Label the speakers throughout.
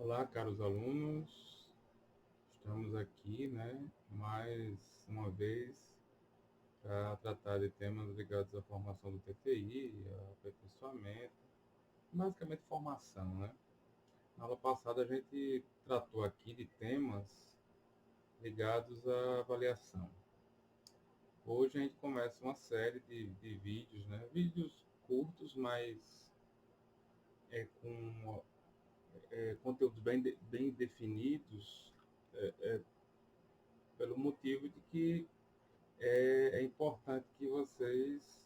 Speaker 1: Olá, caros alunos. Estamos aqui, mais uma vez para tratar de temas ligados à formação do TTI, aperfeiçoamento, basicamente formação, né? Na aula passada a gente tratou aqui de temas ligados à avaliação. Hoje a gente começa uma série de vídeos, né? Vídeos curtos, mas com conteúdos bem definidos, pelo motivo de que é importante que vocês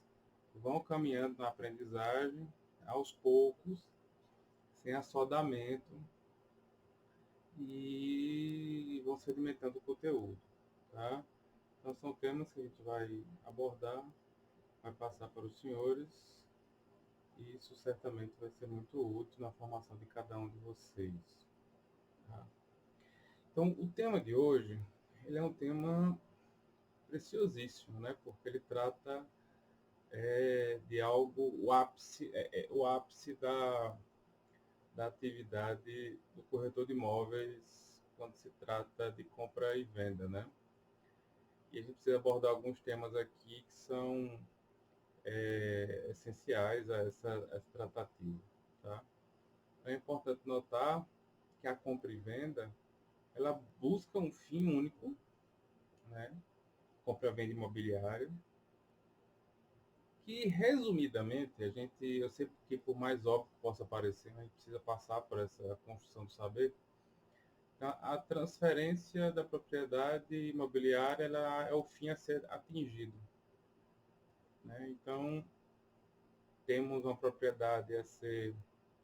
Speaker 1: vão caminhando na aprendizagem aos poucos, sem assodamento, e vão sedimentando o conteúdo, tá? Então são temas que a gente vai abordar, vai passar para os senhores, e isso certamente vai ser muito útil na formação de cada um de vocês, tá? Então o tema de hoje, ele é um tema preciosíssimo, né? Porque ele trata de algo, o ápice da atividade do corretor de imóveis quando se trata de compra e venda, né? E a gente precisa abordar alguns temas aqui que são essenciais a essa tratativa, tá? Então, é importante notar que a compra e venda, ela busca um fim único, né? Compra e venda imobiliária, que resumidamente eu sei que por mais óbvio que possa parecer, a gente precisa passar por essa construção do saber. A transferência da propriedade imobiliária, ela é o fim a ser atingido, né? Então temos uma propriedade a ser,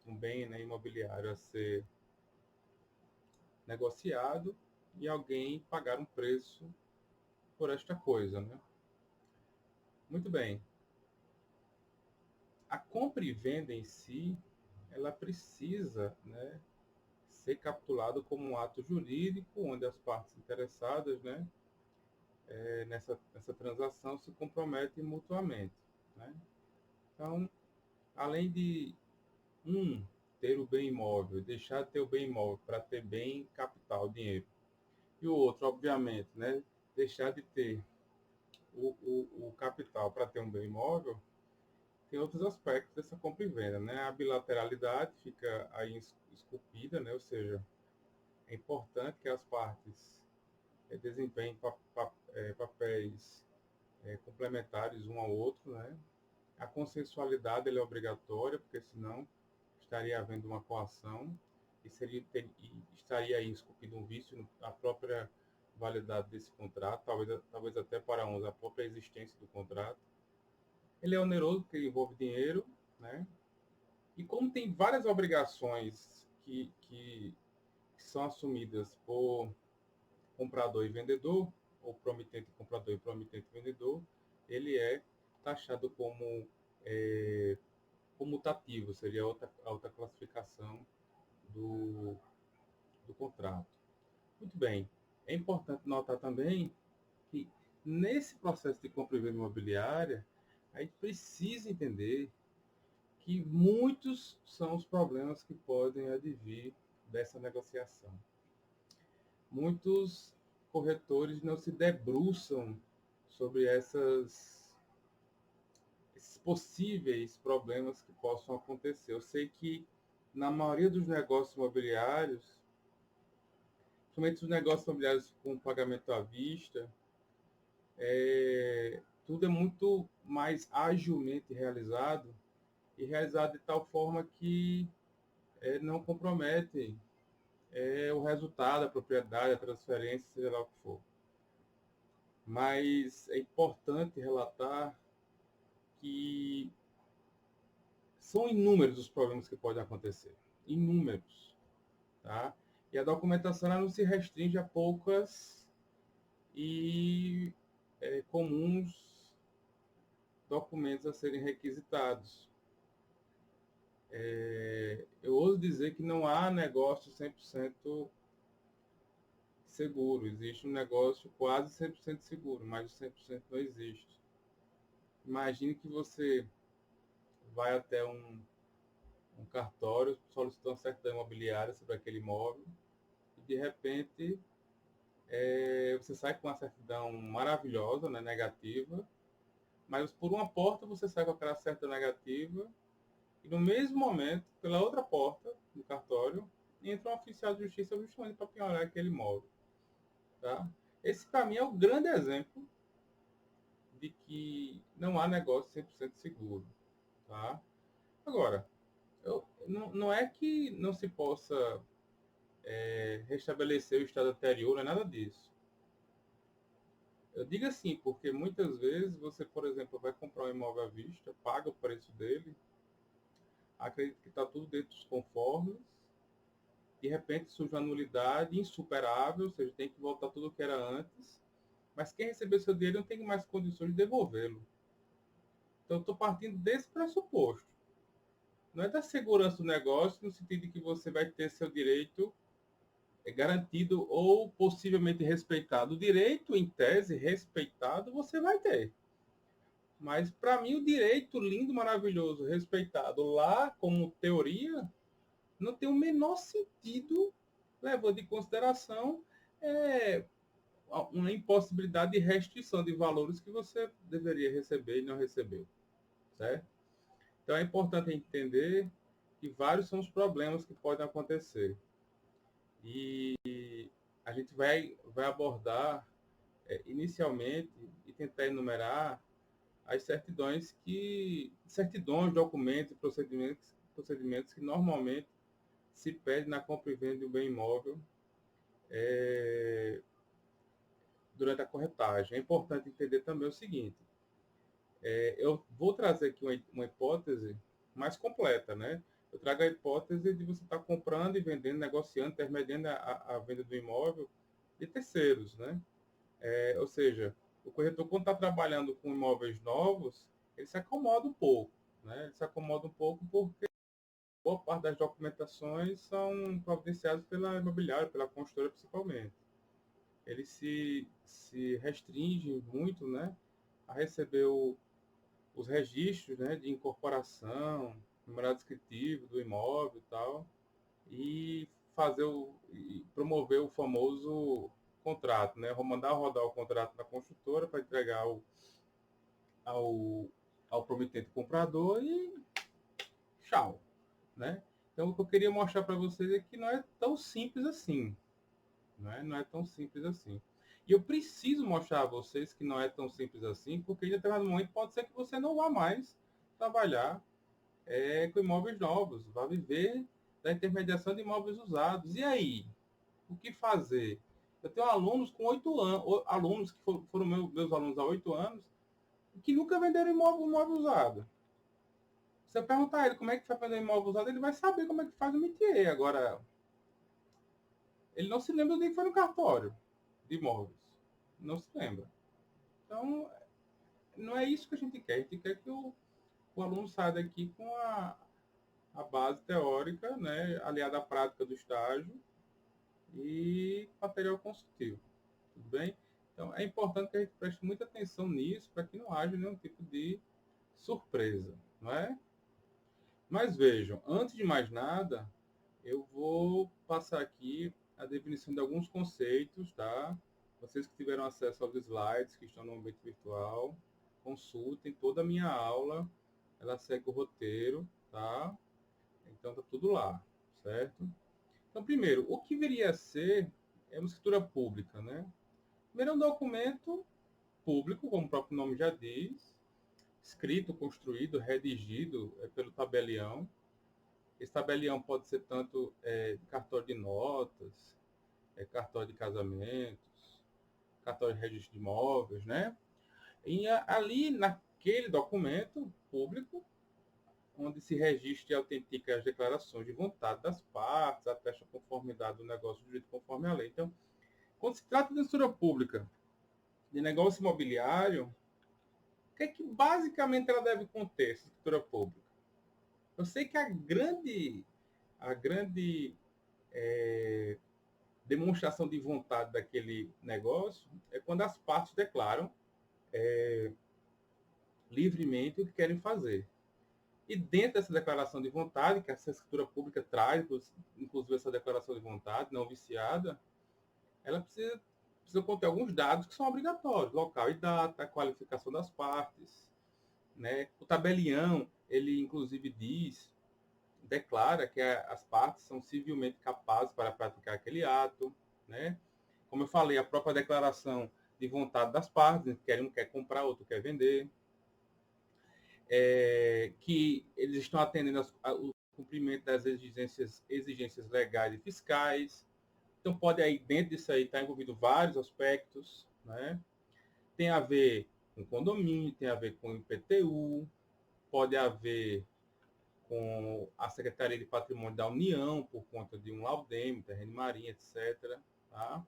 Speaker 1: um bem, né, imobiliário a ser negociado, e alguém pagar um preço por esta coisa, né? Muito bem. A compra e venda em si, ela precisa, né, ser capitulado como um ato jurídico, onde as partes interessadas, né, nessa transação se comprometem mutuamente, né? Então, além de ter o bem imóvel, deixar de ter o bem imóvel para ter bem capital, dinheiro, e o outro, obviamente, né, deixar de ter o capital para ter um bem imóvel, tem outros aspectos dessa compra e venda, né? A bilateralidade fica aí esculpida, né? Ou seja, é importante que as partes desempenhem papéis complementares um ao outro, né? A consensualidade ela é obrigatória, porque senão estaria havendo uma coação e estaria aí esculpido um vício na própria validade desse contrato, talvez até para uns a própria existência do contrato. Ele é oneroso porque envolve dinheiro, né? E como tem várias obrigações que são assumidas por comprador e vendedor, ou promitente e comprador e promitente e vendedor, ele é taxado como comutativo, seria a outra classificação do, do contrato. Muito bem. É importante notar também que nesse processo de compra e venda imobiliária, a gente precisa entender que muitos são os problemas que podem advir dessa negociação. Muitos corretores não se debruçam sobre esses possíveis problemas que possam acontecer. Eu sei que na maioria dos negócios imobiliários, principalmente os negócios imobiliários com pagamento à vista, tudo é muito mais agilmente realizado, e realizado de tal forma que não compromete o resultado, a propriedade, a transferência, seja lá o que for. Mas é importante relatar que são inúmeros os problemas que podem acontecer. Inúmeros. Tá? E a documentação ela não se restringe a poucas e comuns documentos a serem requisitados. Eu ouso dizer que não há negócio 100% seguro. Existe um negócio quase 100% seguro, mas o 100% não existe. Imagine que você vai até um cartório solicitou uma certidão imobiliária sobre aquele imóvel e, de repente, você sai com uma certidão maravilhosa, né, negativa, mas por uma porta você sai com aquela certidão negativa e, no mesmo momento, pela outra porta do cartório, entra um oficial de justiça justamente para penhorar aquele imóvel. Tá? Esse, para mim, é o grande exemplo de que não há negócio 100% seguro. Tá? Agora, não é que não se possa restabelecer o estado anterior, não é nada disso. Eu digo assim, porque muitas vezes você, por exemplo, vai comprar um imóvel à vista, paga o preço dele, acredita que está tudo dentro dos conformes, de repente surge uma nulidade insuperável, ou seja, tem que voltar tudo o que era antes, mas quem recebeu seu dinheiro não tem mais condições de devolvê-lo. Então, eu estou partindo desse pressuposto. Não é da segurança do negócio, no sentido de que você vai ter seu direito garantido ou possivelmente respeitado. O direito, em tese, respeitado, você vai ter. Mas, para mim, o direito lindo, maravilhoso, respeitado lá como teoria, não tem o menor sentido, levando em consideração uma impossibilidade de restrição de valores que você deveria receber e não recebeu, certo? Então, é importante entender que vários são os problemas que podem acontecer. E a gente vai abordar inicialmente e tentar enumerar as certidões, documentos e procedimentos que normalmente se pede na compra e venda de um bem imóvel durante a corretagem. É importante entender também o seguinte: eu vou trazer aqui uma hipótese mais completa, né? Eu trago a hipótese de você estar comprando e vendendo, negociando, intermediando a venda do imóvel de terceiros, né? Ou seja, o corretor, quando está trabalhando com imóveis novos, ele se acomoda um pouco, né? Ele se acomoda um pouco porque boa parte das documentações são providenciadas pela imobiliária, pela construtora principalmente. Ele se restringe muito, né, a receber os registros, né, de incorporação, numerado descritivo do imóvel e tal, e e promover o famoso contrato, né? Vou mandar rodar o contrato da construtora para entregar ao, ao prometente comprador e tchau, né? Então, o que eu queria mostrar para vocês é que não é tão simples assim, né? Não é tão simples assim. E eu preciso mostrar a vocês que não é tão simples assim, porque em determinado momento pode ser que você não vá mais trabalhar com imóveis novos, vá viver da intermediação de imóveis usados. E aí? O que fazer? Eu tenho alunos com 8 anos, alunos que foram meus alunos há 8 anos, que nunca venderam imóvel usado. Se eu perguntar a ele como é que faz para vender imóvel usado, ele vai saber como é que faz o métier. Agora, ele não se lembra nem que foi no cartório de imóveis. Não se lembra. Então, não é isso que a gente quer. A gente quer que o aluno saia daqui com a base teórica, né, aliada à prática do estágio e material consultivo. Tudo bem? Então, é importante que a gente preste muita atenção nisso para que não haja nenhum tipo de surpresa, não é? Mas vejam, antes de mais nada, eu vou passar aqui a definição de alguns conceitos, tá? Vocês que tiveram acesso aos slides que estão no ambiente virtual, consultem toda a minha aula, ela segue o roteiro, tá? Então tá tudo lá, certo? Então, primeiro, o que viria a ser uma escritura pública, né? Primeiro é um documento público, como o próprio nome já diz, escrito, construído, redigido pelo tabelião. Esse tabelião pode ser tanto cartório de notas, cartório de casamentos, cartório de registro de imóveis, né? E ali, naquele documento público, onde se registra e autentica as declarações de vontade das partes, atesta a conformidade do negócio de direito conforme a lei. Então, quando se trata de escritura pública, de negócio imobiliário, o que é que basicamente ela deve conter, essa escritura pública? Eu sei que a grande demonstração de vontade daquele negócio é quando as partes declaram livremente o que querem fazer. E dentro dessa declaração de vontade, que essa escritura pública traz, inclusive essa declaração de vontade não viciada, ela precisa conter alguns dados que são obrigatórios, local e data, a qualificação das partes, né? O tabelião, ele inclusive declara que as partes são civilmente capazes para praticar aquele ato, né? Como eu falei, a própria declaração de vontade das partes, um quer comprar, outro quer vender, que eles estão atendendo o cumprimento das exigências legais e fiscais. Então, pode aí, dentro disso aí, estar envolvido vários aspectos, né? Tem a ver com condomínio, tem a ver com IPTU, pode haver com a Secretaria de Patrimônio da União, por conta de um laudeme, terreno marinho, etc. Tá?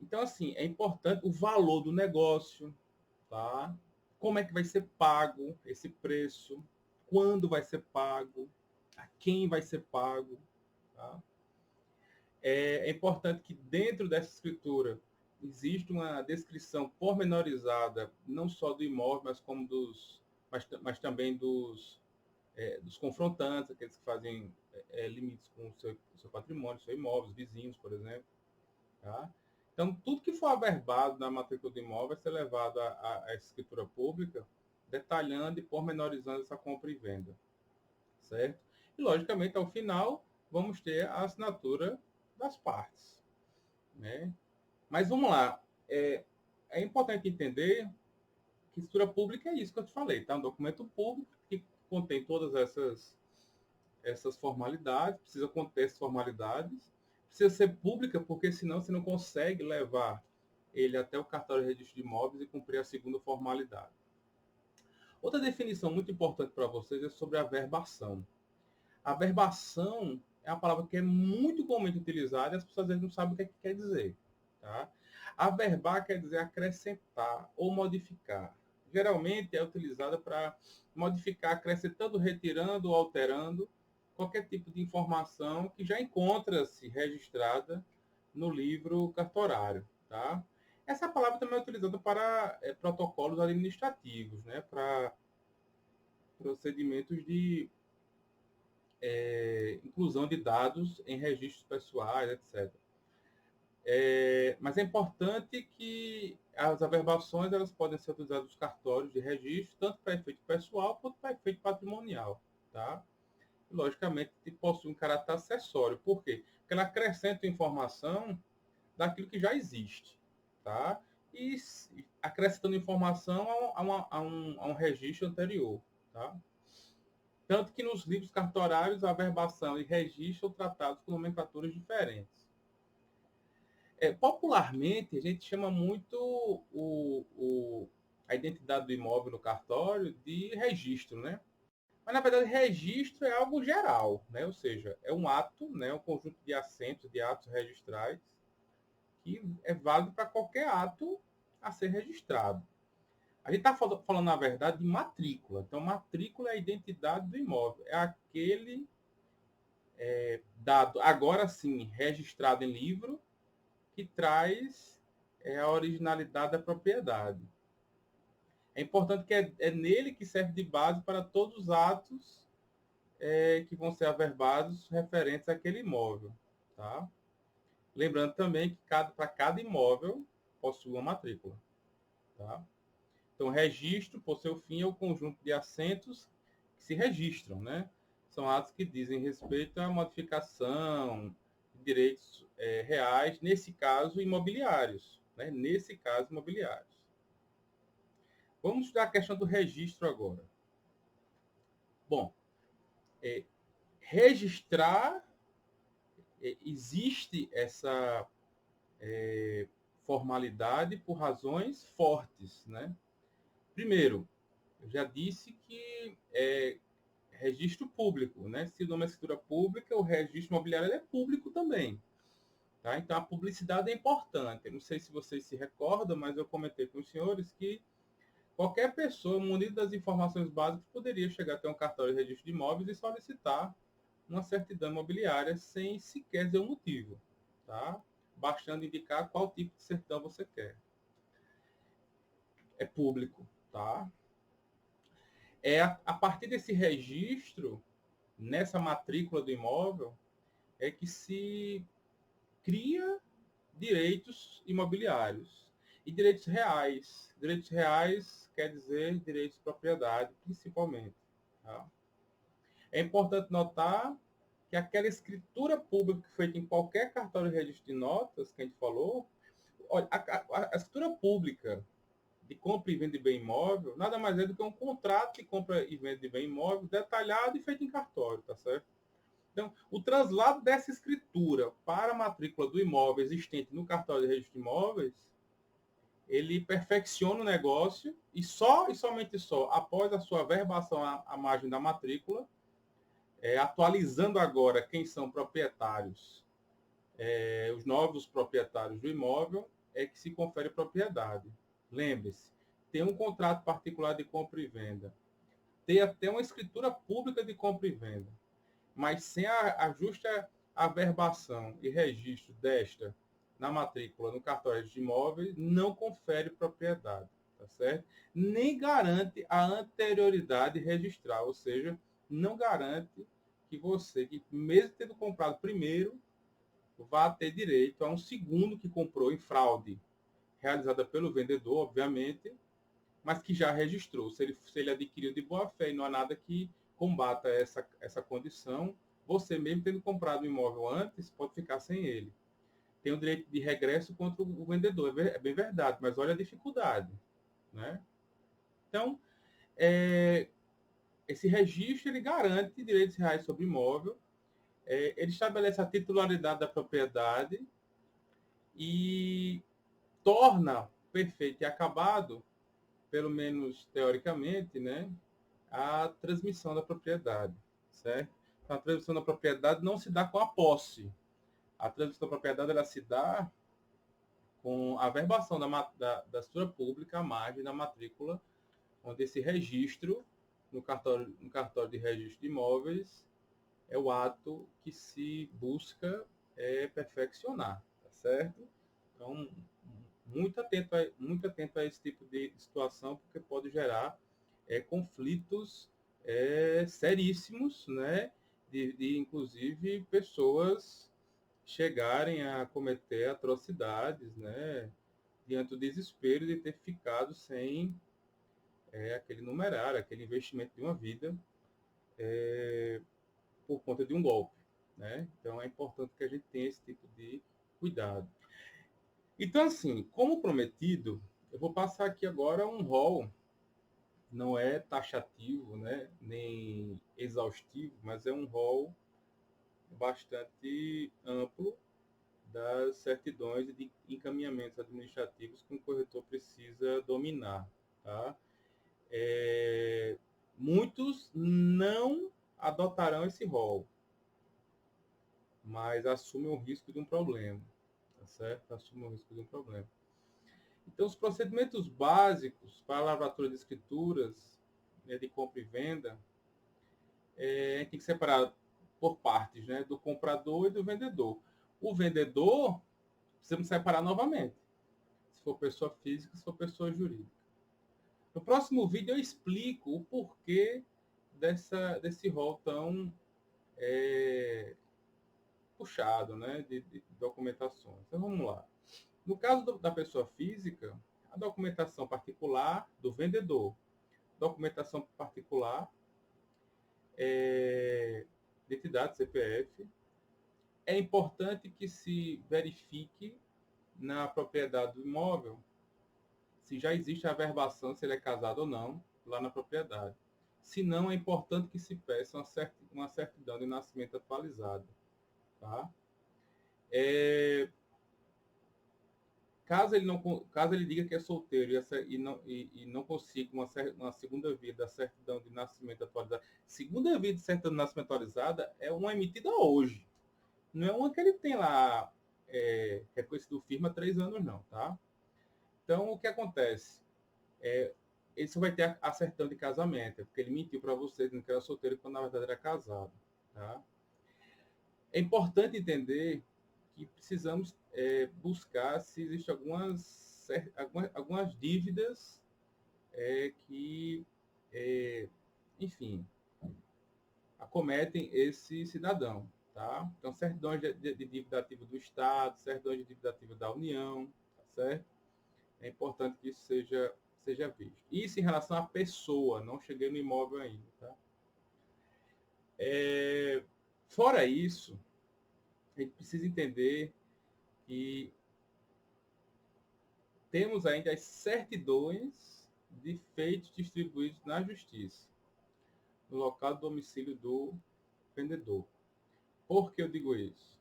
Speaker 1: Então, assim, é importante o valor do negócio, tá? Como é que vai ser pago esse preço, quando vai ser pago, a quem vai ser pago, tá? É importante que dentro dessa escritura exista uma descrição pormenorizada, não só do imóvel, mas como mas também dos confrontantes, aqueles que fazem limites com o seu patrimônio, seu imóvel, os vizinhos, por exemplo. Tá? Então, tudo que for averbado na matrícula do imóvel vai ser levado à escritura pública, detalhando e pormenorizando essa compra e venda. Certo? E, logicamente, ao final, vamos ter a assinatura das partes. Né? Mas vamos lá. É importante entender que escritura pública é isso que eu te falei, tá? Um documento público que contém todas essas formalidades, precisa conter essas formalidades, precisa ser pública, porque senão você não consegue levar ele até o cartório de registro de imóveis e cumprir a segunda formalidade. Outra definição muito importante para vocês é sobre a verbação. A verbação é uma palavra que é muito comumente utilizada e as pessoas às vezes não sabem o que quer dizer. Tá? Averbar quer dizer acrescentar ou modificar. Geralmente é utilizada para modificar, acrescentando, retirando ou alterando qualquer tipo de informação que já encontra-se registrada no livro cartorário. Tá? Essa palavra também é utilizada para protocolos administrativos, né? Para procedimentos de inclusão de dados em registros pessoais, etc. Mas é importante que as averbações elas podem ser utilizadas nos cartórios de registro, tanto para efeito pessoal quanto para efeito patrimonial. Tá? E, logicamente, possui um caráter acessório. Por quê? Porque ela acrescenta informação daquilo que já existe. Tá? E acrescentando informação a um registro anterior. Tá? Tanto que nos livros cartorários, a averbação e registro são tratados com nomenclaturas diferentes. Popularmente, a gente chama muito a identidade do imóvel no cartório de registro, né? Mas, na verdade, registro é algo geral, né? Ou seja, é um ato, né? Um conjunto de assentos, de atos registrais, que é válido para qualquer ato a ser registrado. A gente está falando, na verdade, de matrícula. Então, matrícula é a identidade do imóvel. É aquele dado, agora sim, registrado em livro, que traz a originalidade da propriedade. É importante que é nele que serve de base para todos os atos que vão ser averbados referentes àquele imóvel. Tá? Lembrando também que para cada imóvel possui uma matrícula. Tá? Então, registro, por seu fim, é o conjunto de assentos que se registram. Né? São atos que dizem respeito à modificação de direitos reais, nesse caso, imobiliários. Né? Nesse caso, imobiliários. Vamos estudar a questão do registro agora. Bom, registrar, existe essa formalidade por razões fortes. Né? Primeiro, eu já disse que é registro público. Né? Se o nome é escritura pública, o registro imobiliário é público também. Tá? Então, a publicidade é importante. Eu não sei se vocês se recordam, mas eu comentei com os senhores que qualquer pessoa, munida das informações básicas, poderia chegar até um cartório de registro de imóveis e solicitar uma certidão imobiliária sem sequer dizer o motivo. Tá? Bastando indicar qual tipo de certidão você quer. É público. Tá? A partir desse registro, nessa matrícula do imóvel, é que se cria direitos imobiliários e direitos reais. Direitos reais quer dizer direitos de propriedade, principalmente. Tá? É importante notar que aquela escritura pública feita em qualquer cartório de registro de notas, que a gente falou, olha, a escritura pública de compra e venda de bem imóvel nada mais é do que um contrato de compra e venda de bem imóvel detalhado e feito em cartório, tá certo? Então, o translado dessa escritura para a matrícula do imóvel existente no cartório de registro de imóveis, ele perfecciona o negócio e só e somente só após a sua verbação à margem da matrícula, atualizando agora quem são proprietários, os novos proprietários do imóvel, é que se confere propriedade. Lembre-se, tem um contrato particular de compra e venda, tem até uma escritura pública de compra e venda, mas sem a justa averbação e registro desta na matrícula no cartório de imóveis, não confere propriedade, tá certo? Nem garante a anterioridade registral, ou seja, não garante que você, que mesmo tendo comprado primeiro, vá ter direito a um segundo que comprou em fraude, realizada pelo vendedor, obviamente, mas que já registrou. Se ele adquiriu de boa fé e não há nada que combata essa condição, você mesmo tendo comprado o imóvel antes, pode ficar sem ele. Tem o direito de regresso contra o vendedor, é bem verdade, mas olha a dificuldade. Né? Então, esse registro ele garante direitos reais sobre imóvel, ele estabelece a titularidade da propriedade e torna perfeito e acabado, pelo menos teoricamente, né, a transmissão da propriedade, certo? Então, a transmissão da propriedade não se dá com a posse. A transmissão da propriedade ela se dá com a verbação da escritura pública à margem da matrícula, onde esse registro no cartório de registro de imóveis é o ato que se busca perfeccionar, tá certo? Então, muito atento a esse tipo de situação, porque pode gerar conflitos seríssimos, né? Inclusive, pessoas chegarem a cometer atrocidades, né? Diante do desespero de ter ficado sem aquele numerário, aquele investimento de uma vida, por conta de um golpe, né? Então, é importante que a gente tenha esse tipo de cuidado. Então, assim, como prometido, eu vou passar aqui agora um rol, não é taxativo, né, nem exaustivo, mas é um rol bastante amplo das certidões e de encaminhamentos administrativos que um corretor precisa dominar. Tá? Muitos não adotarão esse rol, mas assumem o risco de um problema. Tá certo? Assumem o risco de um problema. Então, os procedimentos básicos para a lavratura de escrituras, né, de compra e venda, a gente tem que separar por partes, né, do comprador e do vendedor. O vendedor, precisamos separar novamente, se for pessoa física, se for pessoa jurídica. No próximo vídeo eu explico o porquê desse rol tão puxado, né, de documentações. Então, vamos lá. No caso da pessoa física, a documentação particular do vendedor, documentação particular, identidade CPF. É importante que se verifique na propriedade do imóvel se já existe a averbação, se ele é casado ou não, lá na propriedade. Se não, é importante que se peça uma certidão de nascimento atualizada. Tá? Caso ele diga que é solteiro e não consiga uma segunda via da certidão de nascimento atualizada, segunda via de certidão de nascimento atualizada é uma emitida hoje, não é uma que ele tem lá reconhecido firma há 3 anos, não, tá? Então, o que acontece? Ele só vai ter a certidão de casamento, porque ele mentiu para você dizendo que era solteiro quando na verdade era casado, tá? É importante entender que precisamos buscar se existem algumas dívidas que enfim, acometem esse cidadão. Tá? Então, certidões de dívida ativa do Estado, certidões de dívida ativa da União, tá certo? É importante que isso seja visto. Isso em relação à pessoa, não cheguei no imóvel ainda. Tá? Fora isso, a gente precisa entender que temos ainda as certidões de feitos distribuídos na Justiça, no local do domicílio do vendedor. Por que eu digo isso?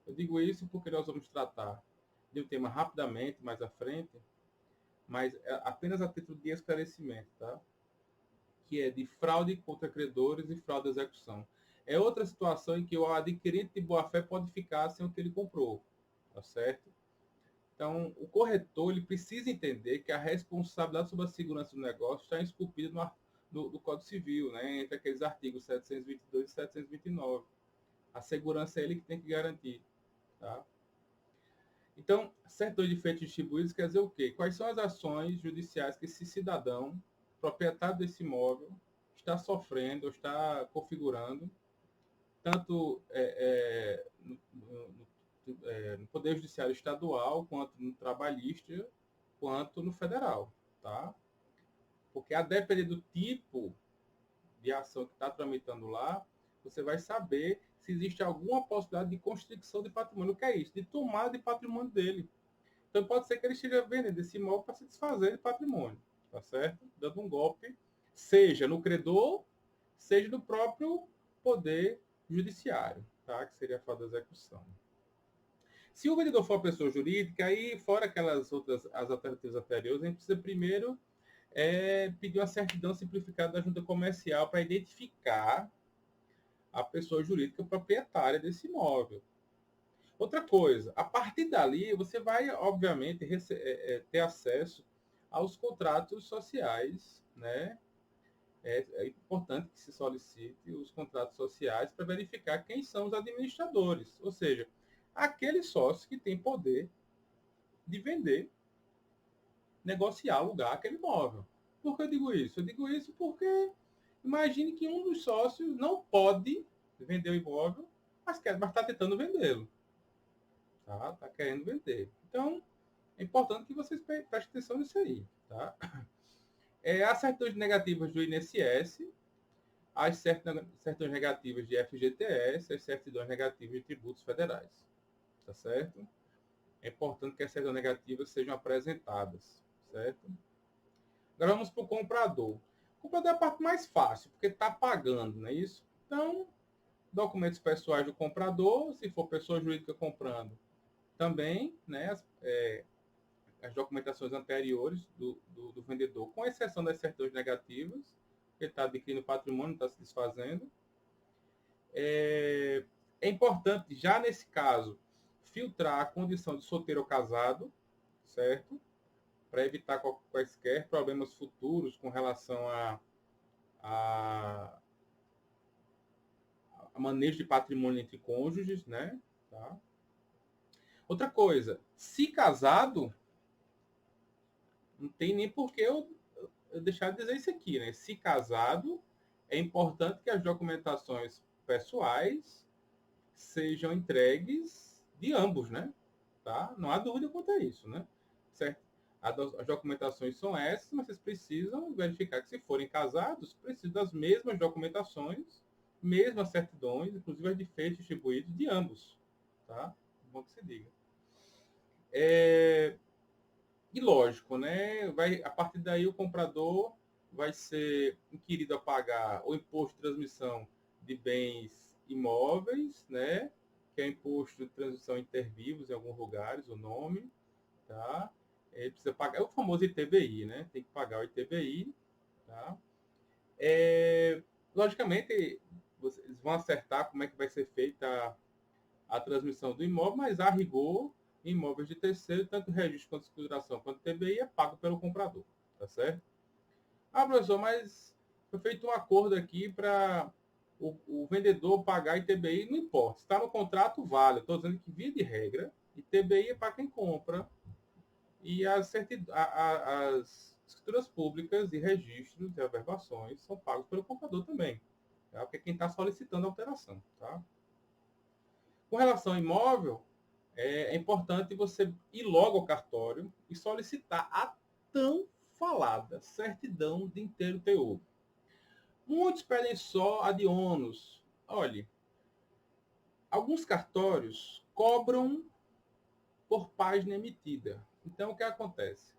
Speaker 1: Eu digo isso porque nós vamos tratar de um tema rapidamente, mais à frente, mas apenas a título de esclarecimento, tá? Que é de fraude contra credores e fraude à execução. É outra situação em que o adquirente de boa-fé pode ficar sem o que ele comprou, tá certo? Então, o corretor ele precisa entender que a responsabilidade sobre a segurança do negócio está esculpida no Código Civil, né? Entre aqueles artigos 722 e 729. A segurança é ele que tem que garantir, tá? Então, certidões de feitos distribuídos quer dizer o quê? Quais são as ações judiciais que esse cidadão, proprietário desse imóvel, está sofrendo ou está configurando, tanto no Poder Judiciário Estadual, quanto no trabalhista, quanto no federal, tá? Porque a depender do tipo de ação que está tramitando lá, você vai saber se existe alguma possibilidade de constricção de patrimônio. O que é isso? De tomada de patrimônio dele. Então pode ser que ele esteja vendendo esse imóvel para se desfazer de patrimônio, tá certo? Dando um golpe, seja no credor, seja no próprio poder judiciário, tá? Que seria a falta de execução. Se o vendedor for uma pessoa jurídica, aí fora aquelas outras as alternativas anteriores, a gente precisa primeiro pedir uma certidão simplificada da junta comercial para identificar a pessoa jurídica proprietária desse imóvel. Outra coisa, a partir dali você vai, obviamente, ter acesso aos contratos sociais, né? É importante que se solicite os contratos sociais para verificar quem são os administradores, ou seja, aqueles sócios que têm poder de vender, negociar, alugar aquele imóvel. Por que eu digo isso? Eu digo isso porque imagine que um dos sócios não pode vender o imóvel, mas está tentando vendê-lo. Tá querendo vender. Então, é importante que vocês prestem atenção nisso aí. Tá? As certidões negativas do INSS, as certidões negativas de FGTS, as certidões negativas de tributos federais. Tá certo? É importante que as certidões negativas sejam apresentadas. Certo? Agora vamos para o comprador. O comprador é a parte mais fácil, porque está pagando, não é isso? Então, documentos pessoais do comprador, se for pessoa jurídica comprando, também, né, as documentações anteriores do vendedor, com exceção das certidões negativas, que ele está adquirindo patrimônio, está se desfazendo. É importante, já nesse caso, filtrar a condição de solteiro ou casado, certo? Para evitar quaisquer problemas futuros com relação a manejo de patrimônio entre cônjuges, né? Tá? Outra coisa, se casado, não tem nem por que eu deixar de dizer isso aqui, né? Se casado, é importante que as documentações pessoais sejam entregues de ambos, né? Tá? Não há dúvida quanto a isso, né? Certo? As documentações são essas, mas vocês precisam verificar que se forem casados, precisam das mesmas documentações, mesmas certidões, inclusive as de feitos distribuídos de ambos, tá? Bom que se diga. E lógico, né? A partir daí o comprador vai ser inquirido a pagar o imposto de transmissão de bens imóveis, né? Que é imposto de transmissão intervivos em alguns lugares, o nome, tá? Ele precisa pagar, é o famoso ITBI, né? Tem que pagar o ITBI, tá? Logicamente, vocês vão acertar como é que vai ser feita a transmissão do imóvel, mas a rigor, em imóveis de terceiro, tanto o registro quanto a escrituração quanto o TBI é pago pelo comprador, tá certo? Professor, mas foi feito um acordo aqui para o vendedor pagar ITBI, não importa. Está no contrato, vale. Estou dizendo que, via de regra, ITBI é para quem compra e as Escrituras públicas e registros e averbações são pagos pelo comprador também, tá? Porque é quem está solicitando a alteração. Tá? Com relação ao imóvel, é importante você ir logo ao cartório e solicitar a tão falada certidão de inteiro teor. Muitos pedem só a de ônus. Olhe, alguns cartórios cobram por página emitida. Então, o que acontece?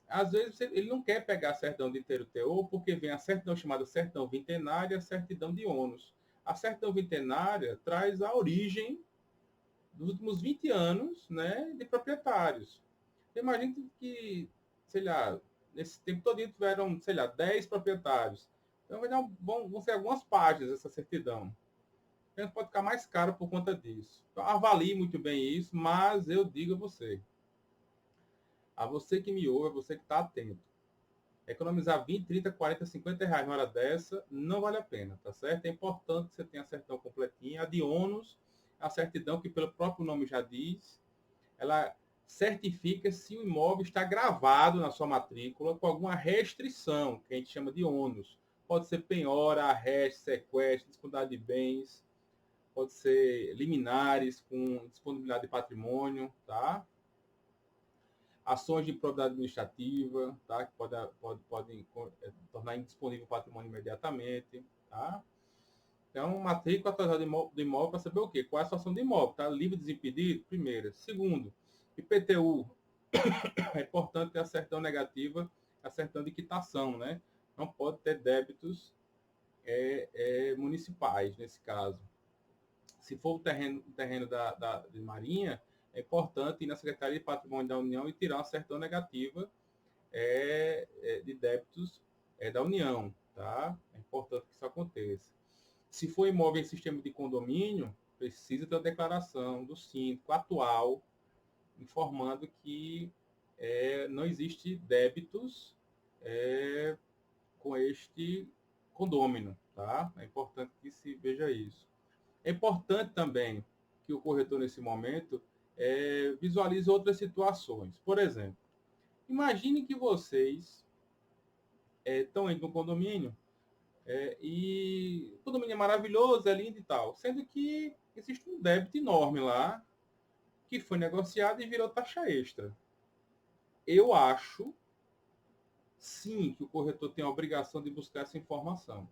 Speaker 1: Às vezes, ele não quer pegar a certidão de inteiro teor, porque vem a certidão chamada certidão vintenária e a certidão de ônus. A certidão vintenária traz a origem dos últimos 20 anos, né, de proprietários. Imagina que, sei lá, nesse tempo todo tiveram, sei lá, 10 proprietários. Então vão ser algumas páginas essa certidão. Então pode ficar mais caro por conta disso. Então avalie muito bem isso, mas eu digo a você que me ouve, a você que está atento. Economizar 20, 30, 40, 50 reais na hora dessa não vale a pena, tá certo? É importante que você tenha a certidão completinha. A de ônus, a certidão que pelo próprio nome já diz, ela certifica se o imóvel está gravado na sua matrícula com alguma restrição, que a gente chama de ônus. Pode ser penhora, arresto, sequestro, disponibilidade de bens, pode ser liminares com disponibilidade de patrimônio, tá? Ações de improbidade administrativa, tá? Que podem tornar indisponível o patrimônio imediatamente, tá? Então, matrícula atualizada do imóvel para saber o quê? Qual é a situação do imóvel, tá? Livre, desimpedido, primeira. Segundo, IPTU, é importante ter a certidão negativa, a certidão de quitação, né? Não pode ter débitos municipais, nesse caso. Se for o terreno de Marinha, é importante ir na Secretaria de Patrimônio da União e tirar uma certidão negativa de débitos da União, tá? É importante que isso aconteça. Se for imóvel em sistema de condomínio, precisa ter a declaração do síndico atual, informando que não existe débitos com este condômino, tá? É importante que se veja isso. É importante também que o corretor, nesse momento, visualize outras situações. Por exemplo, imagine que vocês estão indo no condomínio e o condomínio é maravilhoso, é lindo e tal, sendo que existe um débito enorme lá que foi negociado e virou taxa extra. Eu acho, sim, que o corretor tem a obrigação de buscar essa informação,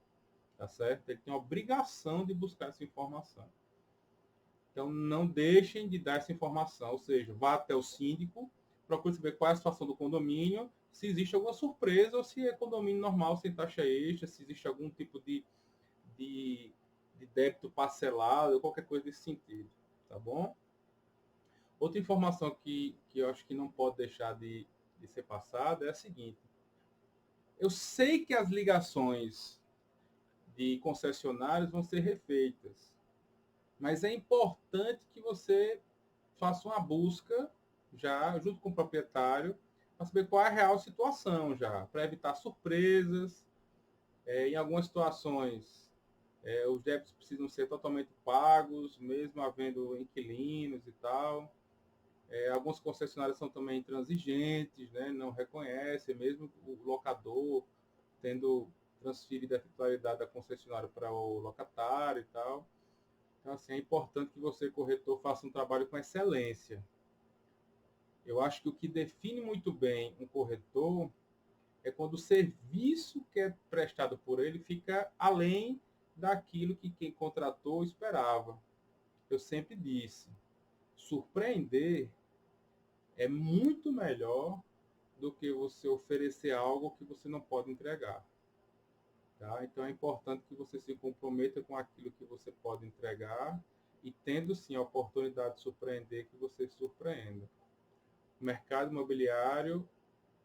Speaker 1: tá certo? Ele tem a obrigação de buscar essa informação. Então, não deixem de dar essa informação, ou seja, vá até o síndico, procure saber qual é a situação do condomínio, se existe alguma surpresa ou se é condomínio normal, sem taxa extra, se existe algum tipo de, de débito parcelado, ou qualquer coisa desse sentido, tá bom? Outra informação que eu acho que não pode deixar de ser passada é a seguinte. Eu sei que as ligações de concessionários vão ser refeitas, mas é importante que você faça uma busca já junto com o proprietário para saber qual é a real situação já, para evitar surpresas. Em algumas situações, os débitos precisam ser totalmente pagos, mesmo havendo inquilinos e tal. Alguns concessionários são também intransigentes, né? Não reconhecem, mesmo o locador tendo transferido a titularidade da concessionária para o locatário e tal. Então, assim, é importante que você, corretor, faça um trabalho com excelência. Eu acho que o que define muito bem um corretor é quando o serviço que é prestado por ele fica além daquilo que quem contratou esperava. Eu sempre disse, surpreender é muito melhor do que você oferecer algo que você não pode entregar. Tá? Então é importante que você se comprometa com aquilo que você pode entregar e tendo sim a oportunidade de surpreender, que você surpreenda. O mercado imobiliário,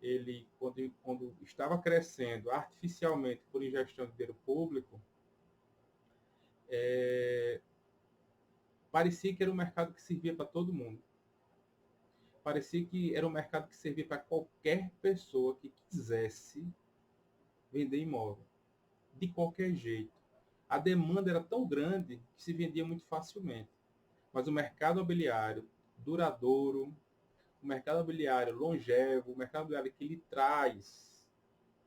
Speaker 1: ele quando estava crescendo artificialmente por ingestão de dinheiro público, parecia que era um mercado que servia para todo mundo. Parecia que era um mercado que servia para qualquer pessoa que quisesse vender imóvel, de qualquer jeito. A demanda era tão grande que se vendia muito facilmente. Mas o mercado imobiliário duradouro, o mercado imobiliário longevo, o mercado imobiliário que lhe traz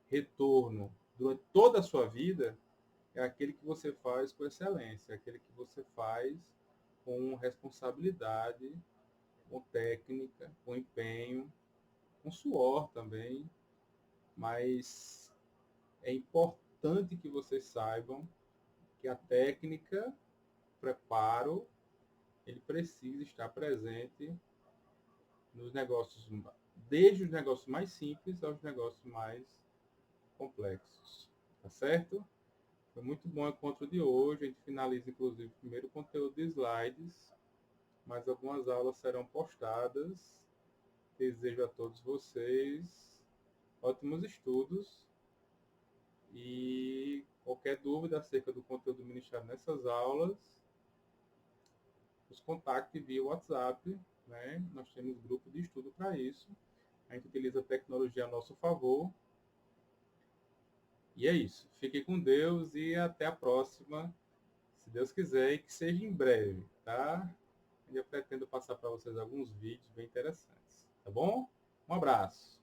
Speaker 1: retorno durante toda a sua vida, é aquele que você faz com excelência, é aquele que você faz com responsabilidade, com técnica, com empenho, com suor também, mas é importante que vocês saibam que a técnica, o preparo, ele precisa estar presente nos negócios, desde os negócios mais simples aos negócios mais complexos. Tá certo? Foi muito bom o encontro de hoje. A gente finaliza, inclusive, o primeiro conteúdo de slides, mas algumas aulas serão postadas. Desejo a todos vocês ótimos estudos e qualquer dúvida acerca do conteúdo ministrado nessas aulas, nos contacte via WhatsApp, né? Nós temos grupo de estudo para isso. A gente utiliza a tecnologia a nosso favor. E é isso. Fiquem com Deus e até a próxima, se Deus quiser, e que seja em breve, tá? Eu pretendo passar para vocês alguns vídeos bem interessantes, tá bom? Um abraço.